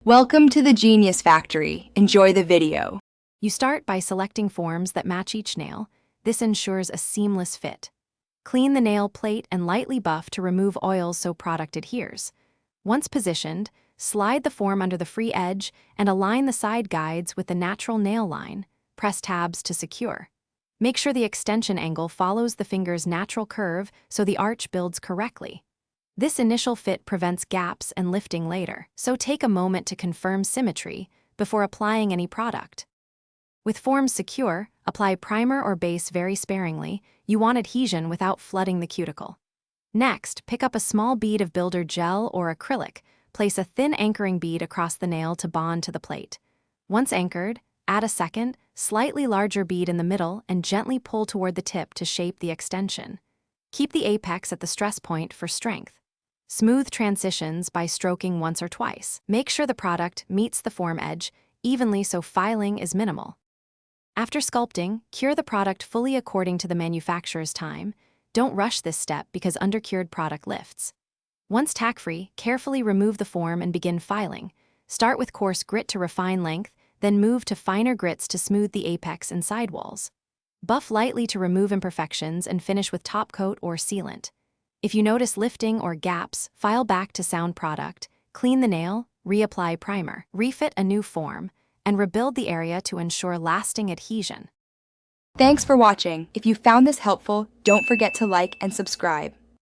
Welcome to the Genius Factory. Enjoy the video. You start by selecting forms that match each nail. This ensures a seamless fit. Clean the nail plate and lightly buff to remove oils so product adheres. Once positioned, slide the form under the free edge and align the side guides with the natural nail line. Press tabs to secure. Make sure the extension angle follows the finger's natural curve so the arch builds correctly. This initial fit prevents gaps and lifting later, so take a moment to confirm symmetry before applying any product. With forms secure, apply primer or base very sparingly. You want adhesion without flooding the cuticle. Next, pick up a small bead of builder gel or acrylic. Place a thin anchoring bead across the nail to bond to the plate. Once anchored, add a second, slightly larger bead in the middle and gently pull toward the tip to shape the extension. Keep the apex at the stress point for strength. Smooth transitions by stroking once or twice. Make sure the product meets the form edge evenly so filing is minimal. After sculpting, cure the product fully according to the manufacturer's time. Don't rush this step because undercured product lifts. Once tack-free, carefully remove the form and begin filing. Start with coarse grit to refine length, then move to finer grits to smooth the apex and sidewalls. Buff lightly to remove imperfections and finish with top coat or sealant. If you notice lifting or gaps, file back to sound product, clean the nail, reapply primer, refit a new form, and rebuild the area to ensure lasting adhesion. Thanks for watching. If you found this helpful, don't forget to like and subscribe.